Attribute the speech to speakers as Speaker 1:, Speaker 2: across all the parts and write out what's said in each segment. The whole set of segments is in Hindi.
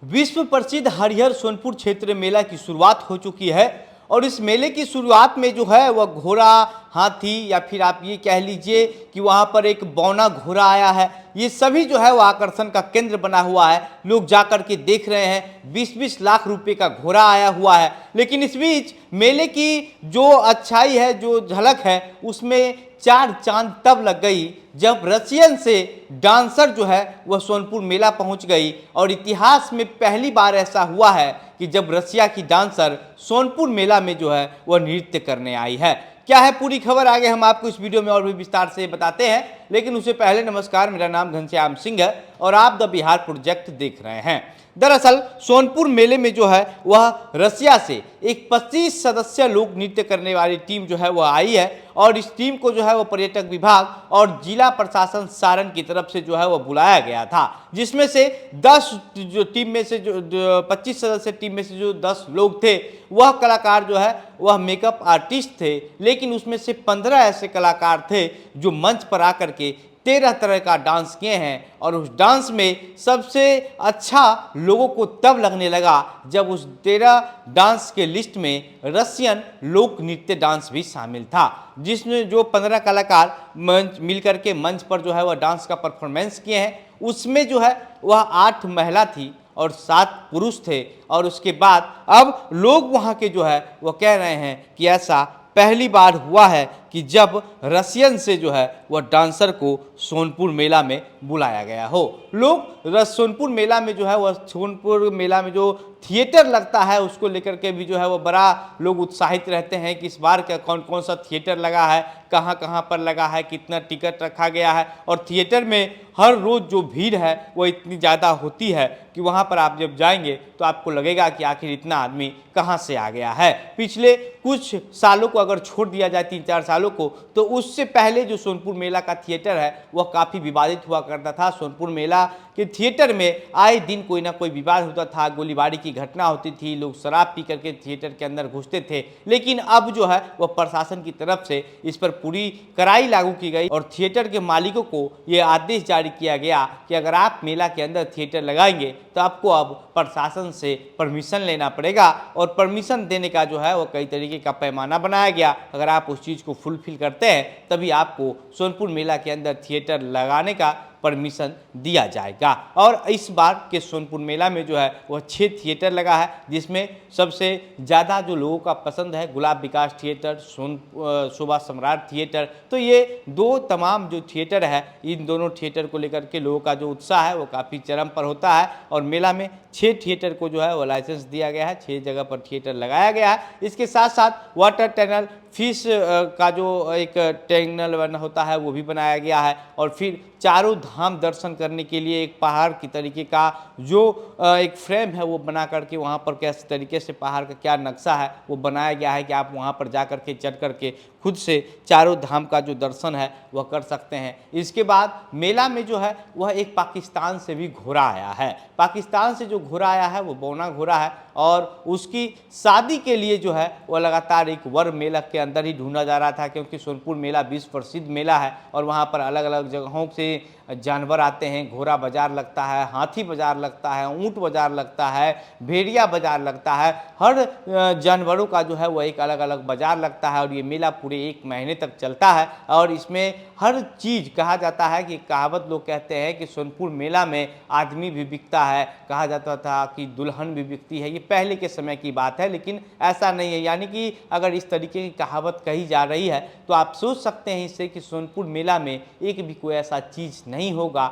Speaker 1: विश्व प्रसिद्ध हरिहर सोनपुर क्षेत्र मेला की शुरुआत हो चुकी है और इस मेले की शुरुआत में जो है वह घोड़ा, हाथी या फिर आप ये कह लीजिए कि वहाँ पर एक बौना घोड़ा आया है। ये सभी जो है वो आकर्षण का केंद्र बना हुआ है। लोग जाकर के देख रहे हैं। 20-20 लाख रुपए का घोड़ा आया हुआ है। लेकिन इस बीच मेले की जो अच्छाई है, जो झलक है, उसमें चार चांद तब लग गई जब रसियन से डांसर जो है वह सोनपुर मेला पहुंच गई। और इतिहास में पहली बार ऐसा हुआ है कि जब रसिया की डांसर सोनपुर मेला में जो है वह नृत्य करने आई है। क्या है पूरी खबर, आगे हम आपको इस वीडियो में और भी विस्तार से बताते हैं। लेकिन उससे पहले नमस्कार, मेरा नाम घनश्याम सिंह है और आप द बिहार प्रोजेक्ट देख रहे हैं। दरअसल सोनपुर मेले में जो है वह रसिया से एक 25 सदस्य लोक नृत्य करने वाली टीम जो है वह आई है और इस टीम को जो है वो पर्यटक विभाग और जिला प्रशासन सारण की तरफ से जो है वो बुलाया गया था, जिसमें से 10 जो टीम में से जो 25 सदस्य टीम में से जो 10 लोग थे वह कलाकार जो है वह मेकअप आर्टिस्ट थे। लेकिन उसमें से 15 ऐसे कलाकार थे जो मंच पर आकर के 13 तरह का डांस किए हैं। और उस डांस में सबसे अच्छा लोगों को तब लगने लगा जब उस 13 डांस के लिस्ट में रसियन लोक नृत्य डांस भी शामिल था, जिसमें जो 15 कलाकार मिलकर के मंच पर जो है वह डांस का परफॉर्मेंस किए हैं। उसमें जो है वह 8 महिला थी और 7 पुरुष थे। और उसके बाद अब लोग वहाँ के जो है वह कह रहे हैं कि ऐसा पहली बार हुआ है कि जब रसियन से जो है वह डांसर को सोनपुर मेला में बुलाया गया हो। लोग सोनपुर मेला में जो है वह सोनपुर मेला में जो थिएटर लगता है उसको लेकर के भी जो है वो बड़ा लोग उत्साहित रहते हैं कि इस बार का कौन कौन सा थिएटर लगा है, कहाँ कहाँ पर लगा है, कितना टिकट रखा गया है। और थिएटर में हर रोज़ जो भीड़ है वो इतनी ज़्यादा होती है कि वहाँ पर आप जब जाएंगे तो आपको लगेगा कि आखिर इतना आदमी कहाँ से आ गया है। पिछले कुछ सालों को अगर छोड़ दिया जाए, 3-4 सालों को, तो उससे पहले जो सोनपुर मेला का थिएटर है वह काफ़ी विवादित हुआ करता था। सोनपुर मेला के थिएटर में आए दिन कोई ना कोई विवाद होता था, गोलीबारी की घटना होती थी, लोग शराब पी करके थिएटर के अंदर घुसते थे। लेकिन अब जो है वह प्रशासन की तरफ से इस पर पूरी कड़ाई लागू की गई और थिएटर के मालिकों को यह आदेश जारी किया गया कि अगर आप मेला के अंदर थिएटर लगाएंगे तो आपको अब प्रशासन से परमिशन लेना पड़ेगा। और परमिशन देने का जो है वो कई तरीके का पैमाना बनाया गया। अगर आप उस चीज़ को फुलफिल करते हैं तभी आपको सोनपुर मेला के अंदर थिएटर लगाने का परमिशन दिया जाएगा। और इस बार के सोनपुर मेला में जो है वह 6 थिएटर लगा है, जिसमें सबसे ज़्यादा जो लोगों का पसंद है गुलाब विकास थिएटर, शोभा सम्राट थिएटर। तो ये दो तमाम जो थिएटर है, इन दोनों थिएटर को लेकर के लोगों का जो उत्साह है वो काफ़ी चरम पर होता है। और मेला में 6 थिएटर को जो है वो लाइसेंस दिया गया है, 6 जगह पर थिएटर लगाया गया है। इसके साथ साथ वाटर टनल, फिश का जो एक टनल बना होता है वो भी बनाया गया है। और फिर चारों धाम दर्शन करने के लिए एक पहाड़ की तरीके का जो एक फ्रेम है वो बना करके वहाँ पर किस तरीके से पहाड़ का क्या नक्शा है वो बनाया गया है कि आप वहाँ पर जा कर के चढ़ कर के खुद से चारों धाम का जो दर्शन है वह कर सकते हैं। इसके बाद मेला में जो है वह एक पाकिस्तान से भी घोड़ा आया है। पाकिस्तान से जो घोड़ा आया है वो बौना घोड़ा है और उसकी शादी के लिए जो है वह लगातार एक वर मेला के अंदर ही ढूंढा जा रहा था, क्योंकि सोनपुर मेला विश्व प्रसिद्ध मेला है और वहाँ पर अलग अलग जगहों से जानवर आते हैं। घोड़ा बाजार लगता है, हाथी बाजार लगता है, ऊंट बाजार लगता है, भेड़िया बाजार लगता है। हर जानवरों का जो है वह एक अलग अलग बाजार लगता है और ये मेला पूरे 1 महीने तक चलता है। और इसमें हर चीज़ कहा जाता है कि कहावत लोग कहते हैं कि सोनपुर मेला में आदमी भी बिकता है, कहा जाता था कि दुल्हन भी बिकती है। ये पहले के समय की बात है, लेकिन ऐसा नहीं है। यानी कि अगर इस तरीके की कहावत कही जा रही है तो आप सोच सकते हैं इससे कि सोनपुर मेला में एक भी कोई ऐसा चीज़ नहीं होगा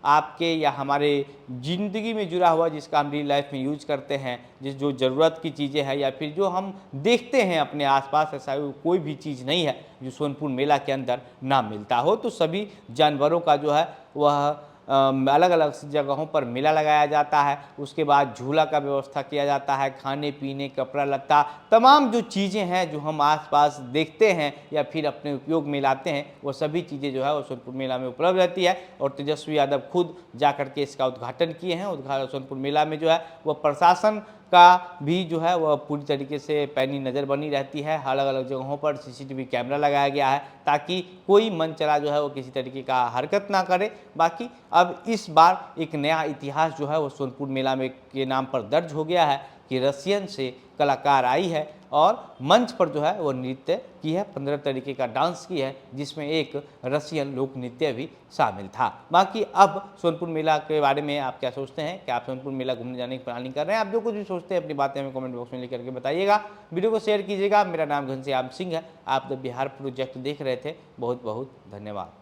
Speaker 1: आपके या हमारे ज़िंदगी में जुड़ा हुआ, जिसका हम डेली लाइफ में यूज करते हैं, जिस जो ज़रूरत की चीज़ें हैं या फिर जो हम देखते हैं अपने आसपास, ऐसा कोई भी चीज़ नहीं है जो सोनपुर मेला के अंदर ना मिलता हो। तो सभी जानवरों का जो है वह अलग अलग जगहों पर मेला लगाया जाता है। उसके बाद झूला का व्यवस्था किया जाता है, खाने पीने, कपड़ा लत्ता, तमाम जो चीज़ें हैं जो हम आसपास देखते हैं या फिर अपने उपयोग में लाते हैं, वो सभी चीज़ें जो है वो सोनपुर मेला में उपलब्ध रहती है। और तेजस्वी यादव खुद जा कर के इसका उद्घाटन किए हैं। सोनपुर मेला में जो है वो प्रशासन का भी जो है वह पूरी तरीके से पैनी नज़र बनी रहती है। अलग अलग जगहों पर सीसीटीवी कैमरा लगाया गया है ताकि कोई मनचला जो है वो किसी तरीके का हरकत ना करे। बाकी अब इस बार एक नया इतिहास जो है वो सोनपुर मेला में के नाम पर दर्ज हो गया है कि रसियन से कलाकार आई है और मंच पर जो है वो नृत्य की है, 15 तरीके का डांस की है, जिसमें एक रसियन लोक नृत्य भी शामिल था। बाकी अब सोनपुर मेला के बारे में आप क्या सोचते हैं? क्या आप सोनपुर मेला घूमने जाने की प्लानिंग कर रहे हैं? आप जो कुछ भी सोचते हैं अपनी बातें हमें कमेंट बॉक्स में लिख करके बताइएगा। वीडियो को शेयर कीजिएगा। मेरा नाम घनश्याम सिंह है। आप द बिहार प्रोजेक्ट देख रहे थे। बहुत बहुत धन्यवाद।